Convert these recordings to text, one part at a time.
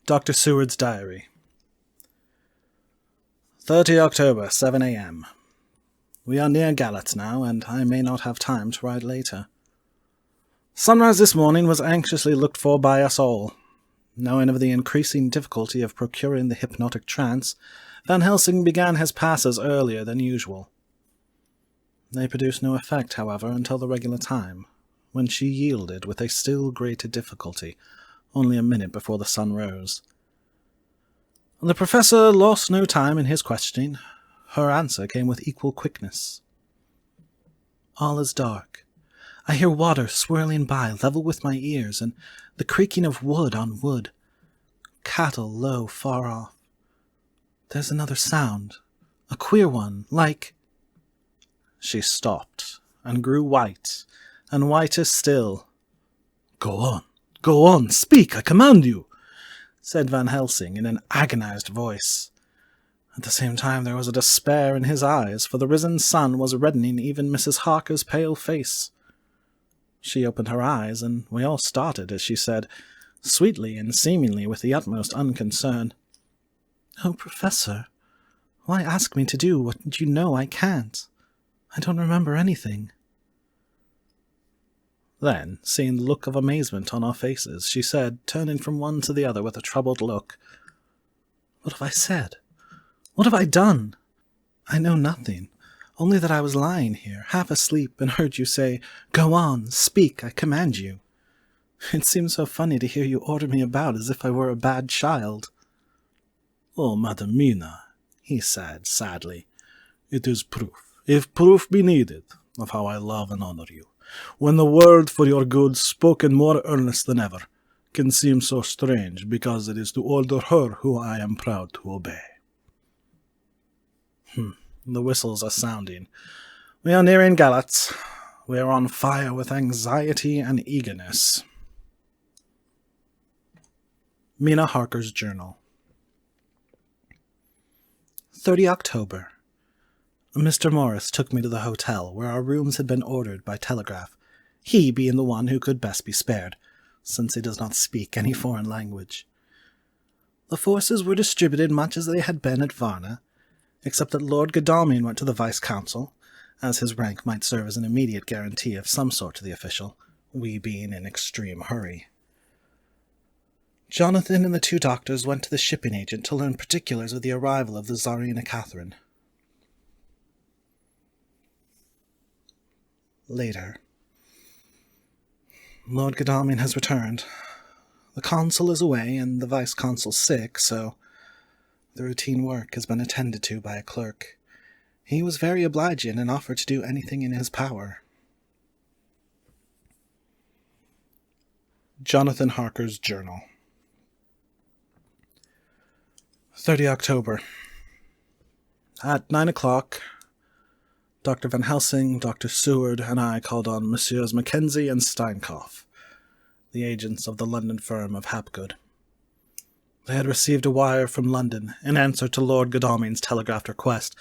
Dr. Seward's Diary. 30 October, 7 a.m. We are near Galatz now, and I may not have time to ride later. Sunrise this morning was anxiously looked for by us all. Knowing of the increasing difficulty of procuring the hypnotic trance, Van Helsing began his passes earlier than usual. They produced no effect, however, until the regular time, when she yielded with a still greater difficulty, only a minute before the sun rose. The professor lost no time in his questioning. Her answer came with equal quickness. All is dark. I hear water swirling by, level with my ears, and the creaking of wood on wood. Cattle low far off. There's another sound, a queer one, like... She stopped, and grew white, and whiter still. Go on, speak, I command you, said Van Helsing in an agonized voice. At the same time there was a despair in his eyes, for the risen sun was reddening even Mrs. Harker's pale face. She opened her eyes, and we all started as she said, sweetly and seemingly with the utmost unconcern, "Oh, Professor, why ask me to do what you know I can't? I don't remember anything." Then, seeing the look of amazement on our faces, she said, turning from one to the other with a troubled look, "What have I said? What have I done? I know nothing, only that I was lying here, half asleep, and heard you say, 'Go on, speak, I command you.' It seems so funny to hear you order me about as if I were a bad child." "Oh, Madam Mina," he said, sadly, "it is proof, if proof be needed, of how I love and honor you, when the word for your good, spoken more earnest than ever, can seem so strange because it is to order her who I am proud to obey." The whistles are sounding. We are nearing Galatz. We are on fire with anxiety and eagerness. Mina Harker's Journal. 30 October. Mr. Morris took me to the hotel, where our rooms had been ordered by telegraph, he being the one who could best be spared, since he does not speak any foreign language. The forces were distributed much as they had been at Varna, except that Lord Godalming went to the vice-consul, as his rank might serve as an immediate guarantee of some sort to the official, we being in extreme hurry. Jonathan and the two doctors went to the shipping agent to learn particulars of the arrival of the Tsarina Catherine. Later. Lord Godalming has returned. The consul is away, and the vice-consul sick, so the routine work has been attended to by a clerk. He was very obliging and offered to do anything in his power. Jonathan Harker's Journal. 30 October. At 9 o'clock, Dr. Van Helsing, Dr. Seward, and I called on Messrs. Mackenzie and Steinkopf, the agents of the London firm of Hapgood. They had received a wire from London in answer to Lord Godalming's telegraphed request,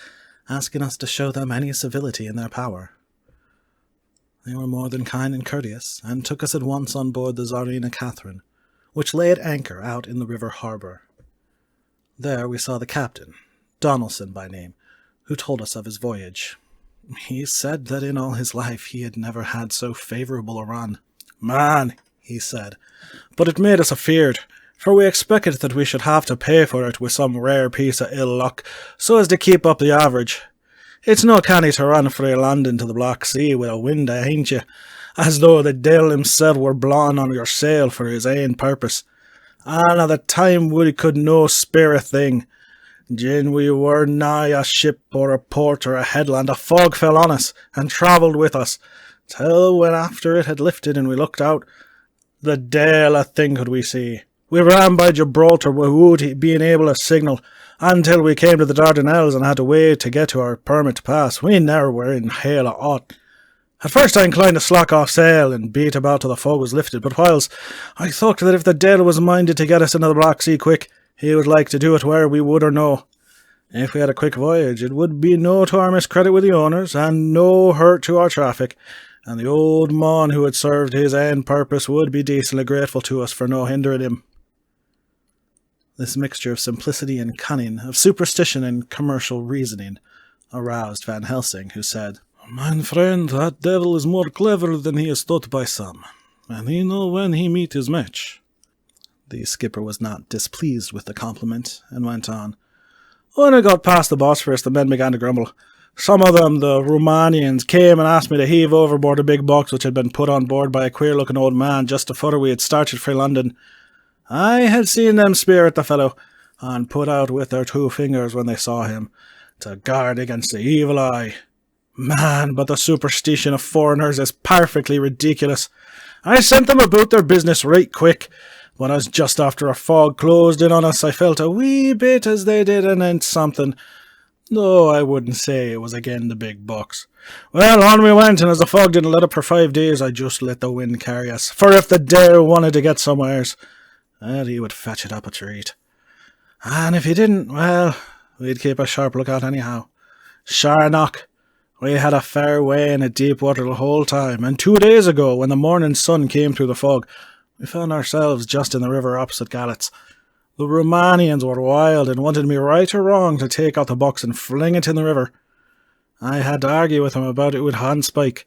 asking us to show them any civility in their power. They were more than kind and courteous, and took us at once on board the Tsarina Catherine, which lay at anchor out in the river harbour. There we saw the captain, Donaldson by name, who told us of his voyage. He said that in all his life he had never had so favourable a run. "Man," he said, "but it made us afeard, for we expected that we should have to pay for it with some rare piece of ill luck, so as to keep up the average. It's no canny to run frae London to the Black Sea with a wind ahint you, as though the deil himself were blawing on your sail for his ain purpose. And at the time we could no spare a thing. Gin we were nigh a ship or a port or a headland, a fog fell on us, and travelled with us, till when after it had lifted and we looked out, the deil a thing could we see. We ran by Gibraltar without being able to signal, until we came to the Dardanelles and had to wait to get to our permit to pass. We never were in hail of aught. At first I inclined to slack off sail and beat about till the fog was lifted, but whiles I thought that if the deil was minded to get us into the Black Sea quick, he would like to do it where we would or no. If we had a quick voyage, it would be no to our miscredit with the owners, and no hurt to our traffic, and the old mon who had served his ain purpose would be decently grateful to us for no hindering him." This mixture of simplicity and cunning, of superstition and commercial reasoning, aroused Van Helsing, who said, "Mine friend, that devil is more clever than he is thought by some, and he know when he meet his match." The skipper was not displeased with the compliment, and went on, "When I got past the Bosphorus, the men began to grumble. Some of them, the Romanians, came and asked me to heave overboard a big box which had been put on board by a queer-looking old man just afore we had started for London. I had seen them spear at the fellow, and put out with their 2 fingers when they saw him, to guard against the evil eye. Man, but the superstition of foreigners is perfectly ridiculous. I sent them about their business right quick, but as just after a fog closed in on us, I felt a wee bit as they did anent something, though I wouldn't say it was again the big box. Well, on we went, and as the fog didn't let up for 5 days, I just let the wind carry us, for if the dare wanted to get somewheres, well, he would fetch it up a treat. And if he didn't, well, we'd keep a sharp lookout anyhow. Sure enough, we had a fair way in a deep water the whole time, and 2 days ago, when the morning sun came through the fog, we found ourselves just in the river opposite Galatz. The Romanians were wild and wanted me right or wrong to take out the box and fling it in the river. I had to argue with them about it with handspike,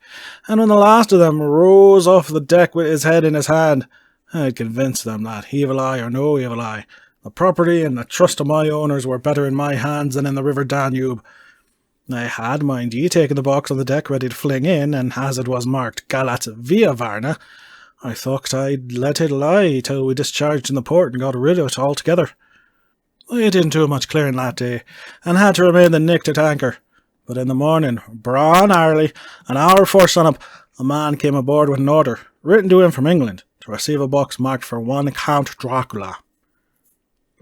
and when the last of them rose off the deck with his head in his hand, I had convinced them that, evil eye or no evil eye, the property and the trust of my owners were better in my hands than in the river Danube. I had, mind ye, taken the box on the deck ready to fling in, and as it was marked Galatz via Varna, I thought I'd let it lie till we discharged in the port and got rid of it altogether. I didn't do much clearing that day, and had to remain the night at anchor. But in the morning, braw early, an hour before sunup, a man came aboard with an order, written to him from England, to receive a box marked for one Count Dracula.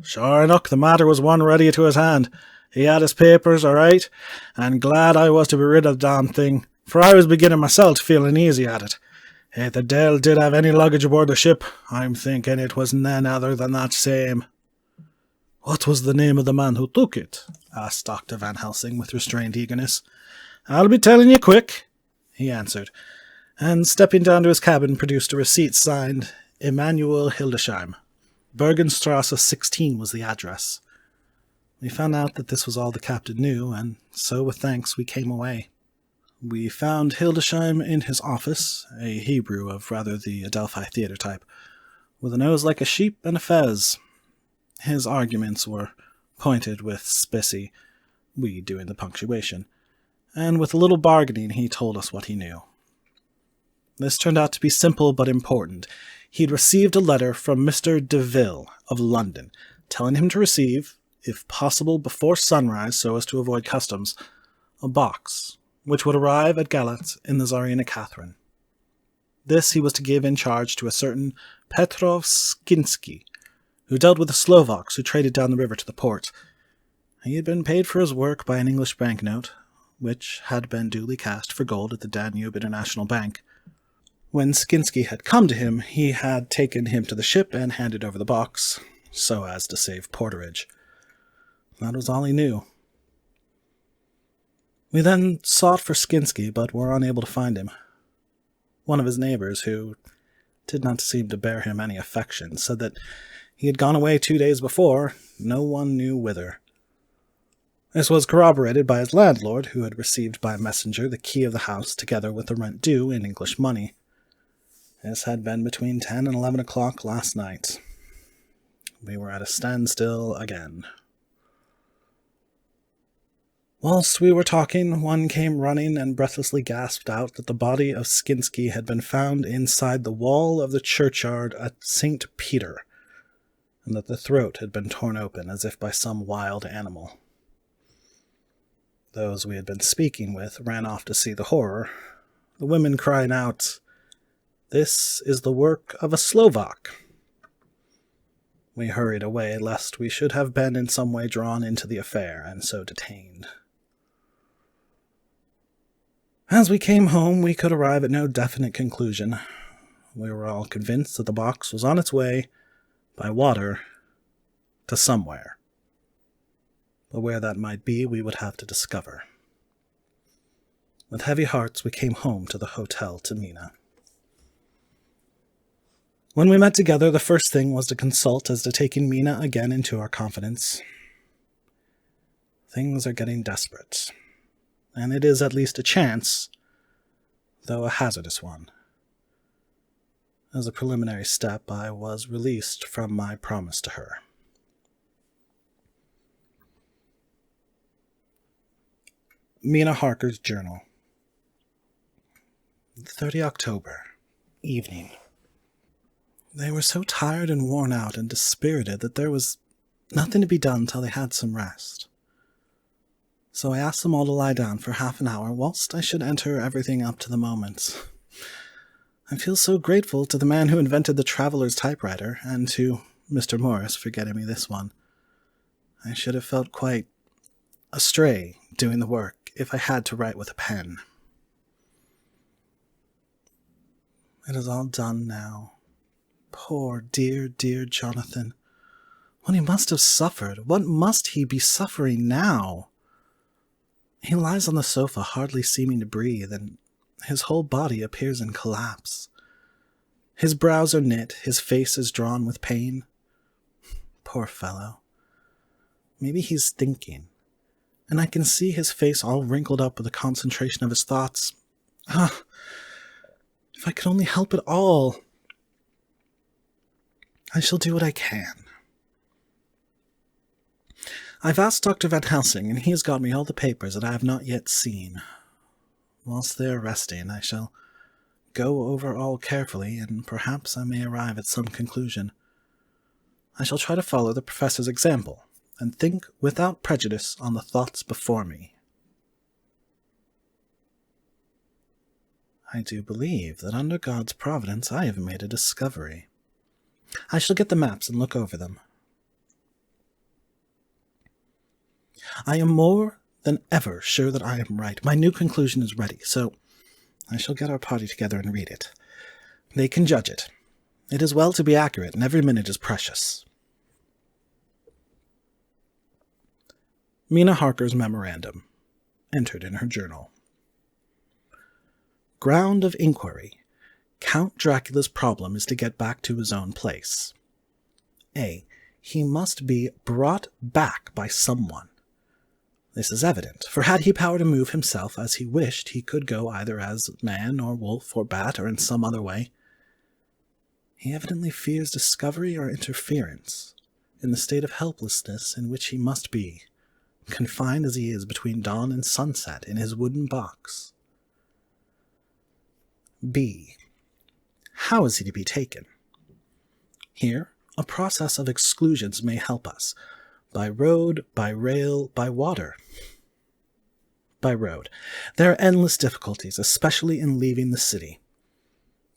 Sure enough, the matter was one ready to his hand. He had his papers all right, and glad I was to be rid of the damn thing, for I was beginning myself to feel uneasy at it. If the devil did have any luggage aboard the ship, I'm thinking it was none other than that same." "What was the name of the man who took it?" asked Dr. Van Helsing with restrained eagerness. "I'll be telling you quick," he answered, and stepping down to his cabin produced a receipt signed Emanuel Hildesheim. Bergenstrasse 16 was the address. We found out that this was all the captain knew, and so with thanks we came away. We found Hildesheim in his office, a Hebrew of rather the Adelphi theatre type, with a nose like a sheep and a fez. His arguments were pointed with specie, we doing the punctuation, and with a little bargaining he told us what he knew. This turned out to be simple but important. He'd received a letter from Mr. Deville of London, telling him to receive, if possible before sunrise so as to avoid customs, a box, which would arrive at Galatz in the Tsarina Catherine. This he was to give in charge to a certain Petrov Skinsky, who dealt with the Slovaks who traded down the river to the port. He had been paid for his work by an English banknote, which had been duly cast for gold at the Danube International Bank. When Skinsky had come to him, he had taken him to the ship and handed over the box, so as to save porterage. That was all he knew. We then sought for Skinsky, but were unable to find him. One of his neighbours, who did not seem to bear him any affection, said that he had gone away 2 days before, no one knew whither. This was corroborated by his landlord, who had received by messenger the key of the house together with the rent due in English money. This had been between 10 and 11 o'clock last night. We were at a standstill again. Whilst we were talking, one came running and breathlessly gasped out that the body of Skinsky had been found inside the wall of the churchyard at St. Peter, and that the throat had been torn open as if by some wild animal. Those we had been speaking with ran off to see the horror, the women crying out, "This is the work of a Slovak." We hurried away, lest we should have been in some way drawn into the affair, and so detained. As we came home, we could arrive at no definite conclusion. We were all convinced that the box was on its way, by water, to somewhere. But where that might be, we would have to discover. With heavy hearts, we came home to the hotel to Mina. When we met together, the first thing was to consult as to taking Mina again into our confidence. Things are getting desperate, and it is at least a chance, though a hazardous one. As a preliminary step, I was released from my promise to her. Mina Harker's journal. 30 October, evening. They were so tired and worn out and dispirited that there was nothing to be done till they had some rest. So I asked them all to lie down for half an hour, whilst I should enter everything up to the moment. I feel so grateful to the man who invented the traveller's typewriter, and to Mr. Morris for getting me this one. I should have felt quite astray doing the work if I had to write with a pen. It is all done now. Poor, dear, dear Jonathan. What he must have suffered. What must he be suffering now? He lies on the sofa, hardly seeming to breathe, and his whole body appears in collapse. His brows are knit, his face is drawn with pain. Poor fellow. Maybe he's thinking, and I can see his face all wrinkled up with the concentration of his thoughts. Ah, if I could only help it all. I shall do what I can. I've asked Dr. Van Helsing, and he has got me all the papers that I have not yet seen. Whilst they are resting, I shall go over all carefully, and perhaps I may arrive at some conclusion. I shall try to follow the professor's example, and think without prejudice on the thoughts before me. I do believe that under God's providence I have made a discovery. I shall get the maps and look over them. I am more than ever sure that I am right. My new conclusion is ready, so I shall get our party together and read it. They can judge it. It is well to be accurate, and every minute is precious. Mina Harker's Memorandum, entered in her journal. Ground of inquiry. Count Dracula's problem is to get back to his own place. A. He must be brought back by someone. This is evident, for had he power to move himself as he wished, he could go either as man or wolf or bat or in some other way. He evidently fears discovery or interference, in the state of helplessness in which he must be, confined as he is between dawn and sunset in his wooden box. B. How is he to be taken? Here, a process of exclusions may help us. By road, by rail, by water. By road. There are endless difficulties, especially in leaving the city.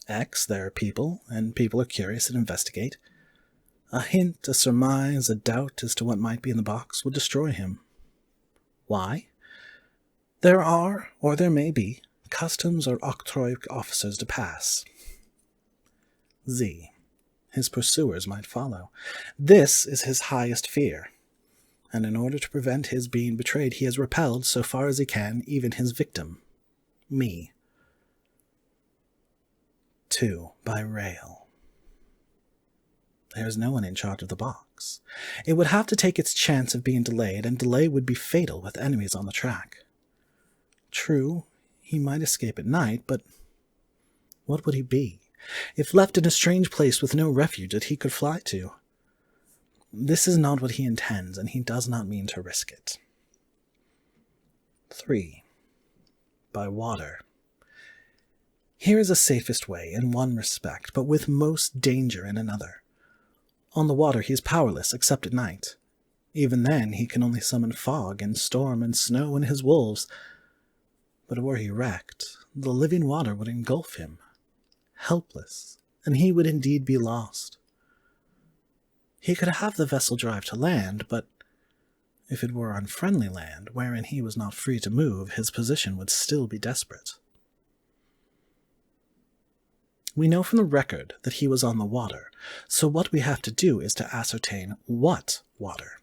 X, there are people, and people are curious and investigate. A hint, a surmise, a doubt as to what might be in the box would destroy him. Y, there are, or there may be, customs or octroi officers to pass. Z, his pursuers might follow. This is his highest fear, and in order to prevent his being betrayed, he has repelled, so far as he can, even his victim, me. 2. By rail. There is no one in charge of the box. It would have to take its chance of being delayed, and delay would be fatal with enemies on the track. True, he might escape at night, but what would he be, if left in a strange place with no refuge that he could fly to? This is not what he intends, and he does not mean to risk it. 3. By water. Here is the safest way in one respect, but with most danger in another. On the water he is powerless, except at night. Even then he can only summon fog and storm and snow and his wolves. But were he wrecked, the living water would engulf him, helpless, and he would indeed be lost. He could have the vessel drive to land, but if it were unfriendly land, wherein he was not free to move, his position would still be desperate. We know from the record that he was on the water, so what we have to do is to ascertain what water.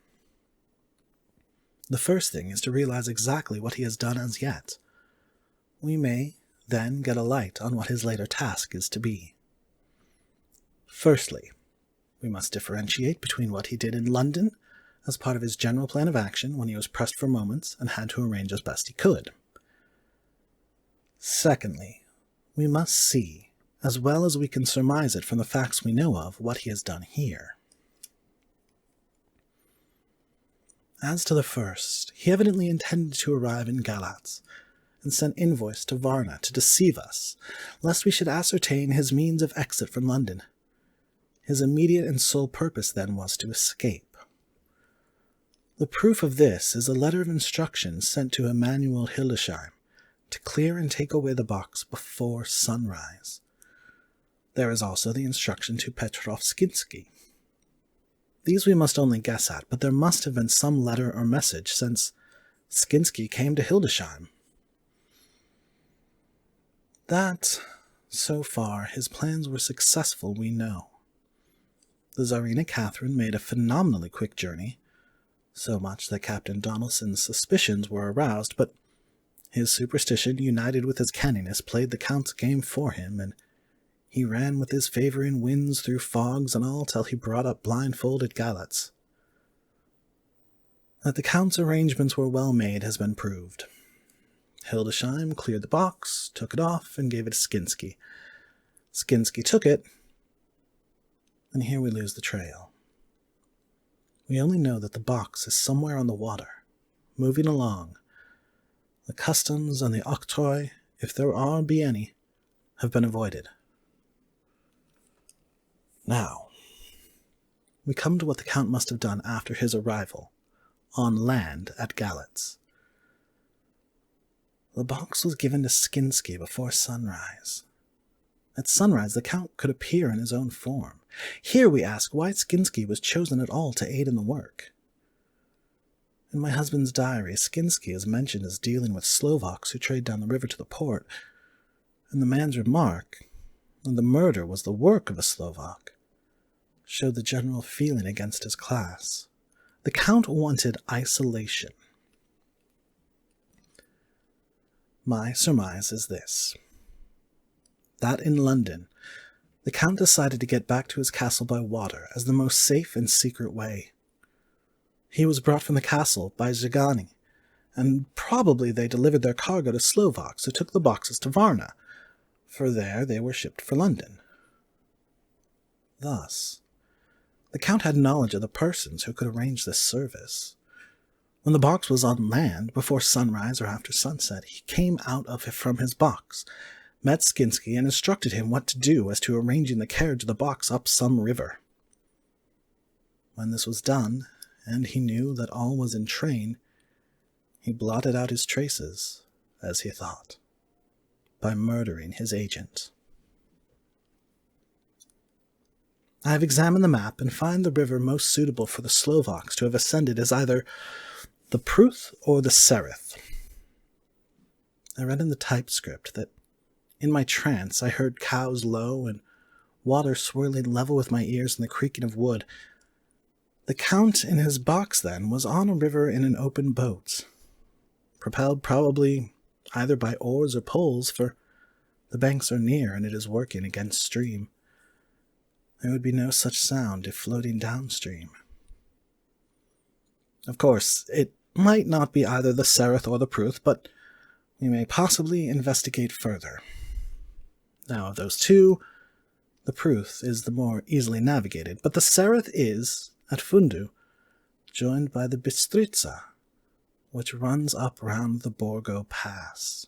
The first thing is to realize exactly what he has done as yet. We may then get a light on what his later task is to be. Firstly, we must differentiate between what he did in London as part of his general plan of action when he was pressed for moments and had to arrange as best he could. Secondly, we must see, as well as we can surmise it from the facts we know of, what he has done here. As to the first, he evidently intended to arrive in Galatz, and sent invoice to Varna to deceive us, lest we should ascertain his means of exit from London. His immediate and sole purpose then was to escape. The proof of this is a letter of instructions sent to Emanuel Hildesheim to clear and take away the box before sunrise. There is also the instruction to Petrov Skinsky. These we must only guess at, but there must have been some letter or message since Skinsky came to Hildesheim. That, so far, his plans were successful, we know. The Tsarina Catherine made a phenomenally quick journey, so much that Captain Donaldson's suspicions were aroused, but his superstition united with his canniness played the Count's game for him, and he ran with his favouring winds through fogs and all till he brought up blindfolded Galatz. That the Count's arrangements were well made has been proved. Hildesheim cleared the box, took it off, and gave it to Skinsky. Skinsky took it, and here we lose the trail. We only know that the box is somewhere on the water, moving along. The customs and the octroi, if there be any, have been avoided. Now, we come to what the Count must have done after his arrival, on land at Galatz. The box was given to Skinsky before sunrise. At sunrise, the Count could appear in his own form. Here we ask why Skinsky was chosen at all to aid in the work. In my husband's diary, Skinsky is mentioned as dealing with Slovaks who trade down the river to the port, and the man's remark, that the murder was the work of a Slovak, showed the general feeling against his class. The Count wanted isolation. My surmise is this: that in London, the Count decided to get back to his castle by water as the most safe and secret way. He was brought from the castle by Zsigany, and probably they delivered their cargo to Slovaks who took the boxes to Varna, for there they were shipped for London. Thus, the Count had knowledge of the persons who could arrange this service. When the box was on land, before sunrise or after sunset, he came out of it from his box, met Skinsky, and instructed him what to do as to arranging the carriage of the box up some river. When this was done, and he knew that all was in train, he blotted out his traces, as he thought, by murdering his agent. I have examined the map and find the river most suitable for the Slovaks to have ascended as either the Pruth or the Sereth. I read in the typescript that in my trance I heard cows low and water swirling level with my ears and the creaking of wood. The Count in his box, then, was on a river in an open boat, propelled probably either by oars or poles, for the banks are near and it is working against stream. There would be no such sound if floating downstream. Of course, it might not be either the Sereth or the Pruth, but we may possibly investigate further. Now, of those two, the Pruth is the more easily navigated, but the Sereth is, at Fundu, joined by the Bistritza, which runs up round the Borgo Pass.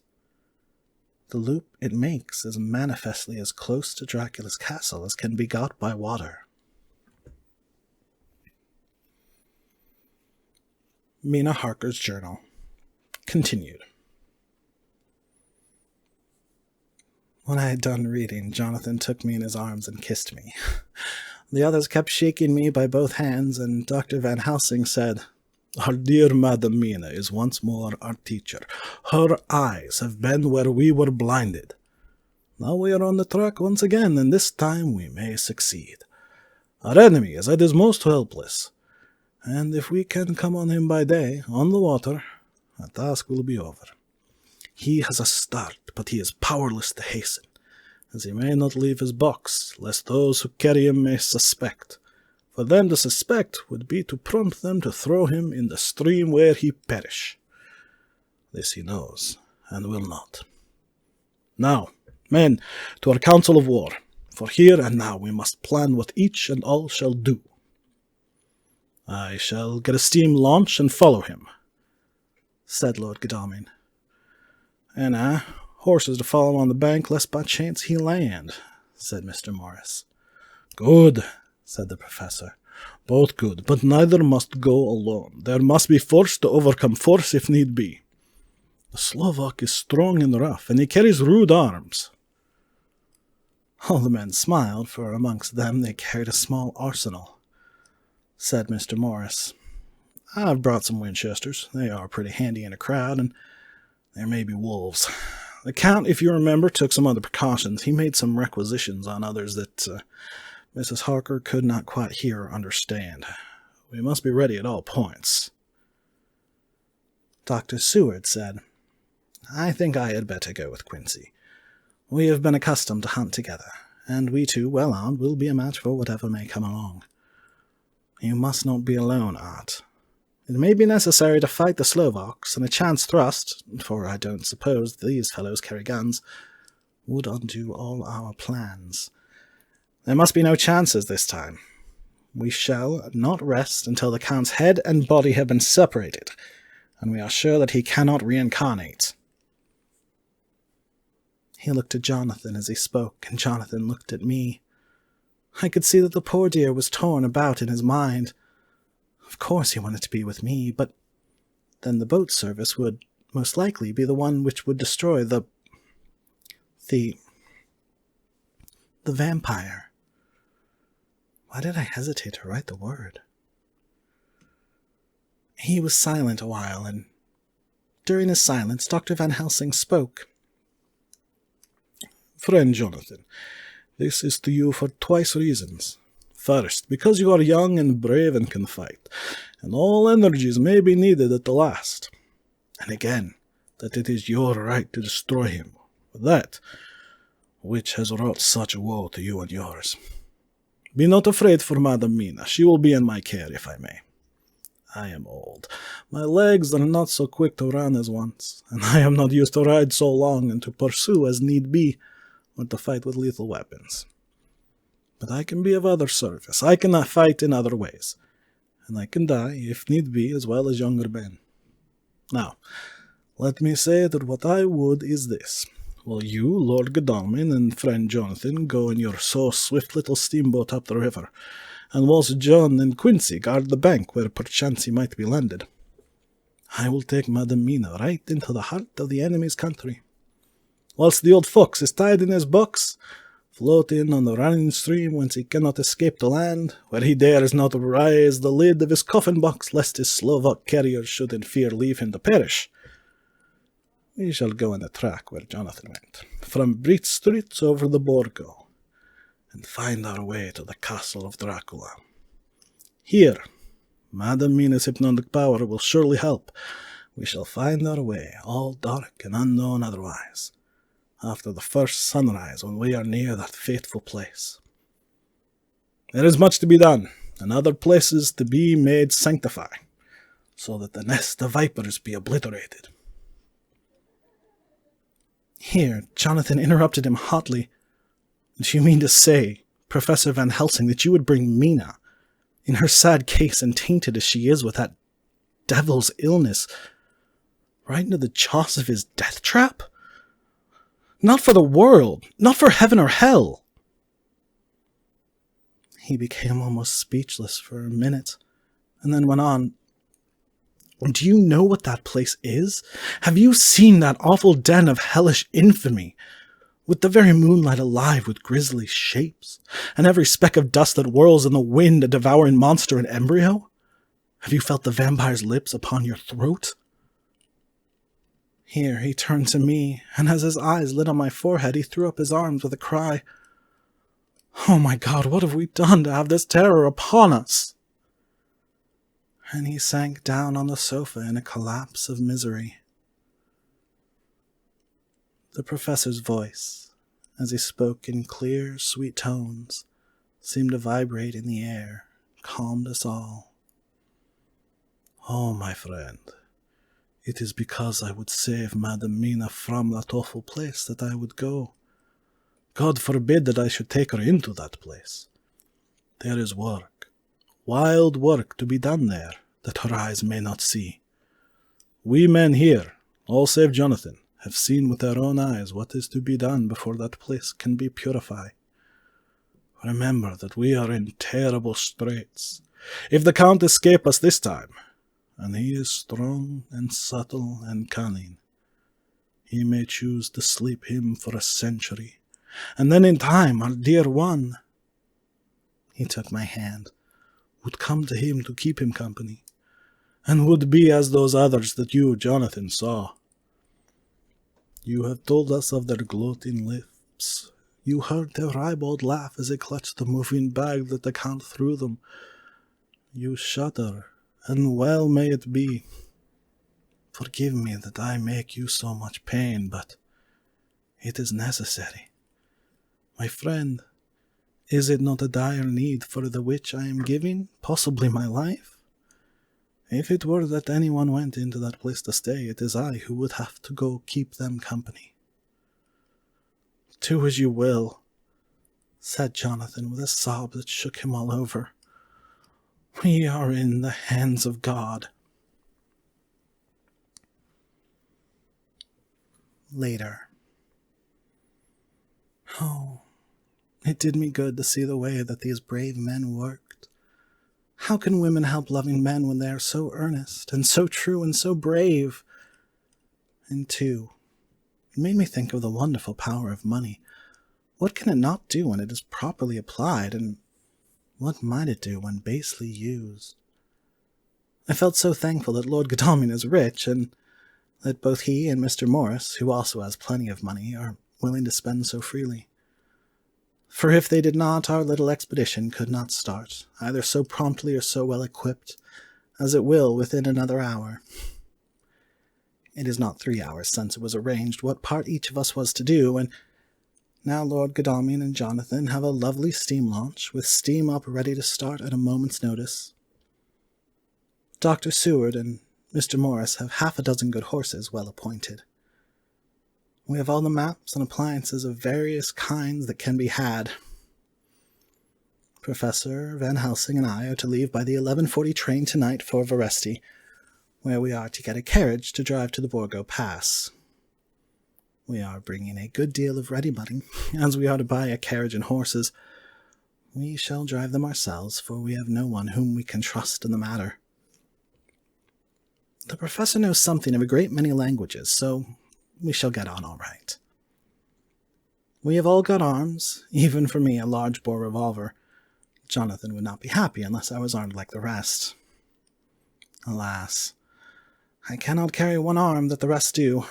The loop it makes is manifestly as close to Dracula's castle as can be got by water. Mina Harker's journal. Continued. When I had done reading, Jonathan took me in his arms and kissed me. The others kept shaking me by both hands, and Dr. Van Helsing said, "Our dear Madam Mina is once more our teacher. Her eyes have been where we were blinded. Now we are on the track once again, and this time we may succeed. Our enemy is at his most helpless, and if we can come on him by day, on the water, our task will be over. He has a start, but he is powerless to hasten. as he may not leave his box, lest those who carry him may suspect. For them to suspect would be to prompt them to throw him in the stream where he perish. This he knows, and will not. Now, men, to our council of war, for here and now we must plan what each and all shall do. I shall get a steam launch and follow him, said Lord Godalming. And horses to follow on the bank, lest by chance he land, said Mr. Morris. Good, said the professor. Both good, but neither must go alone. There must be force to overcome force if need be. The Slovak is strong and rough, and he carries rude arms. All the men smiled, for amongst them they carried a small arsenal, said Mr. Morris. I've brought some Winchesters. They are pretty handy in a crowd, and there may be wolves. The Count, if you remember, took some other precautions. He made some requisitions on others that Mrs. Harker could not quite hear or understand. We must be ready at all points. Dr. Seward said, I think I had better go with Quincy. We have been accustomed to hunt together, and we two, well armed, will be a match for whatever may come along. You must not be alone, Art. It may be necessary to fight the Slovaks, and a chance thrust, for I don't suppose these fellows carry guns, would undo all our plans. There must be no chances this time. We shall not rest until the Count's head and body have been separated, and we are sure that he cannot reincarnate. He looked at Jonathan as he spoke, and Jonathan looked at me. I could see that the poor dear was torn about in his mind. Of course he wanted to be with me, but then the boat service would most likely be the one which would destroy the vampire. Why did I hesitate to write the word? He was silent a while, and during his silence Dr. Van Helsing spoke. Friend Jonathan, this is to you for twice reasons. First, because you are young and brave and can fight, and all energies may be needed at the last. And again, that it is your right to destroy him, that which has wrought such woe to you and yours. Be not afraid for Madam Mina. She will be in my care, if I may. I am old. My legs are not so quick to run as once, and I am not used to ride so long and to pursue as need be, or to fight with lethal weapons. But I can be of other service. I can fight in other ways, and I can die, if need be, as well as younger men. Now, let me say that what I would is this. Will you, Lord Godalming, and friend Jonathan, go in your so swift little steamboat up the river, and whilst John and Quincy guard the bank where perchance he might be landed, I will take Madam Mina right into the heart of the enemy's country. Whilst the old fox is tied in his box, floating on the running stream whence he cannot escape to land, where he dares not raise the lid of his coffin box lest his Slovak carrier should in fear leave him to perish, we shall go in the track where Jonathan went, from Brit Street over the Borgo, and find our way to the castle of Dracula. Here, Madam Mina's hypnotic power will surely help. We shall find our way, all dark and unknown otherwise, after the first sunrise when we are near that fateful place. There is much to be done, and other places to be made sanctify, so that the nest of vipers be obliterated. Here, Jonathan interrupted him hotly. Do you mean to say, Professor Van Helsing, that you would bring Mina, in her sad case and tainted as she is with that devil's illness, right into the jaws of his death trap? Not for the world, not for heaven or hell. He became almost speechless for a minute, and then went on. Do you know what that place is? Have you seen that awful den of hellish infamy, with the very moonlight alive with grisly shapes, and every speck of dust that whirls in the wind a devouring monster in embryo? Have you felt the vampire's lips upon your throat? Here he turned to me, and as his eyes lit on my forehead, he threw up his arms with a cry. Oh my God, what have we done to have this terror upon us? And he sank down on the sofa in a collapse of misery. The professor's voice, as he spoke in clear, sweet tones, seemed to vibrate in the air, calmed us all. "Oh, my friend, it is because I would save Madam Mina from that awful place that I would go. God forbid that I should take her into that place. There is work, wild work to be done there, that her eyes may not see. We men here, all save Jonathan, have seen with our own eyes what is to be done before that place can be purified. Remember that we are in terrible straits. If the Count escape us this time, and he is strong and subtle and cunning, he may choose to sleep him for a century, and then in time our dear one," he took my hand, "would come to him to keep him company, and would be as those others that you, Jonathan, saw. You have told us of their gloating lips. You heard their ribald laugh as they clutched the moving bag that the Count threw them. You shudder, and well may it be. Forgive me that I make you so much pain, but it is necessary. My friend, is it not a dire need for the which I am giving, possibly my life? If it were that anyone went into that place to stay, it is I who would have to go keep them company." "Do as you will," said Jonathan with a sob that shook him all over. "We are in the hands of God." Later. Oh, it did me good to see the way that these brave men worked. How can women help loving men when they are so earnest, and so true, and so brave? And too, it made me think of the wonderful power of money. What can it not do when it is properly applied, and what might it do when basely used? I felt so thankful that Lord Godalming is rich, and that both he and Mr. Morris, who also has plenty of money, are willing to spend so freely. For if they did not, our little expedition could not start, either so promptly or so well equipped, as it will within another hour. It is not 3 hours since it was arranged what part each of us was to do, and now Lord Godalming and Jonathan have a lovely steam launch, with steam up ready to start at a moment's notice. Dr. Seward and Mr. Morris have 6 good horses well appointed. We have all the maps and appliances of various kinds that can be had. Professor Van Helsing and I are to leave by the 11:40 train tonight for Veresti, where we are to get a carriage to drive to the Borgo Pass. We are bringing a good deal of ready money, as we are to buy a carriage and horses. We shall drive them ourselves, for we have no one whom we can trust in the matter. The professor knows something of a great many languages, so we shall get on all right. We have all got arms, even for me a large-bore revolver. Jonathan would not be happy unless I was armed like the rest. Alas, I cannot carry one arm that the rest do.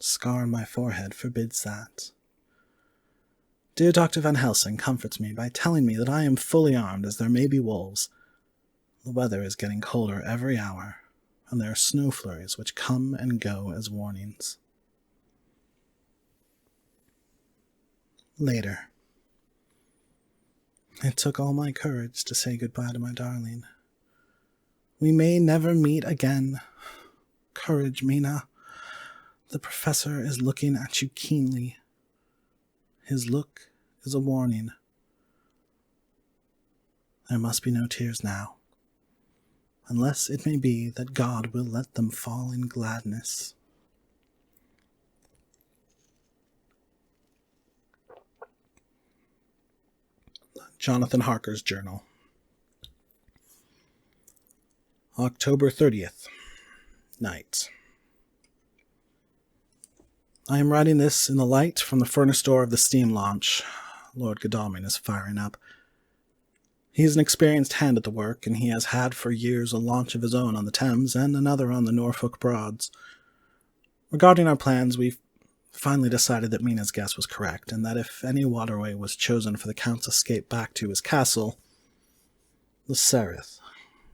Scar on my forehead forbids that. Dear Dr. Van Helsing comforts me by telling me that I am fully armed, as there may be wolves. The weather is getting colder every hour, and there are snow flurries which come and go as warnings. Later. It took all my courage to say goodbye to my darling. We may never meet again. Courage, Mina. The professor is looking at you keenly. His look is a warning. There must be no tears now, unless it may be that God will let them fall in gladness. Jonathan Harker's Journal. October 30th. Night. I am writing this in the light from the furnace door of the steam launch. Lord Godalming is firing up. He is an experienced hand at the work, and he has had for years a launch of his own on the Thames and another on the Norfolk Broads. Regarding our plans, we finally decided that Mina's guess was correct, and that if any waterway was chosen for the Count's escape back to his castle, the Sereth,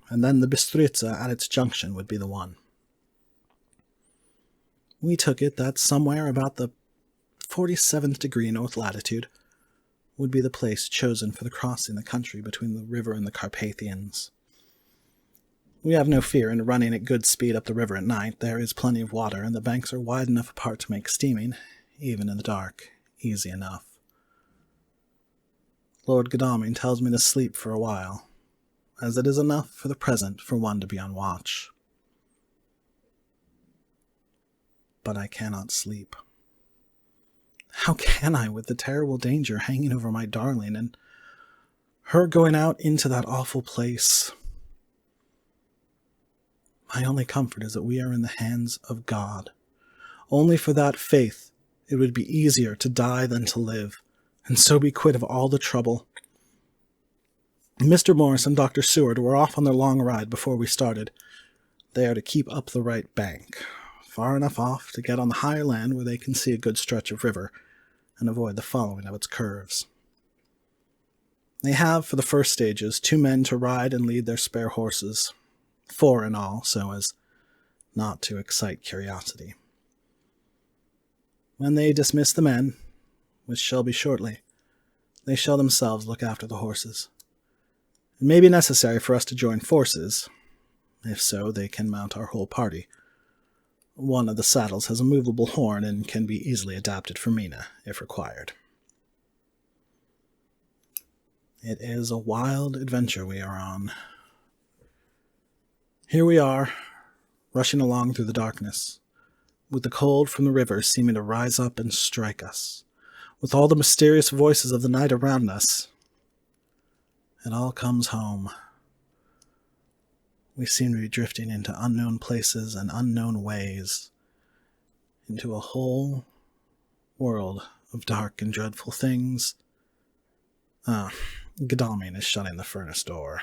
and then the Bistritza at its junction would be the one. We took it that somewhere about the 47th degree north latitude, would be the place chosen for the crossing the country between the river and the Carpathians. We have no fear in running at good speed up the river at night. There is plenty of water, and the banks are wide enough apart to make steaming, even in the dark, easy enough. Lord Godalming tells me to sleep for a while, as it is enough for the present for one to be on watch. But I cannot sleep. How can I, with the terrible danger hanging over my darling, and her going out into that awful place? My only comfort is that we are in the hands of God. Only for that faith it would be easier to die than to live, and so be quit of all the trouble. Mr. Morris and Dr. Seward were off on their long ride before we started. They are to keep up the right bank, far enough off to get on the higher land where they can see a good stretch of river, and avoid the following of its curves. They have, for the first stages, 2 men to ride and lead their spare horses, 4 in all, so as not to excite curiosity. When they dismiss the men, which shall be shortly, they shall themselves look after the horses. It may be necessary for us to join forces. If so, they can mount our whole party. One of the saddles has a movable horn and can be easily adapted for Mina, if required. It is a wild adventure we are on. Here we are, rushing along through the darkness, with the cold from the river seeming to rise up and strike us, with all the mysterious voices of the night around us. It all comes home. We seem to be drifting into unknown places and unknown ways, into a whole world of dark and dreadful things. Godalming is shutting the furnace door.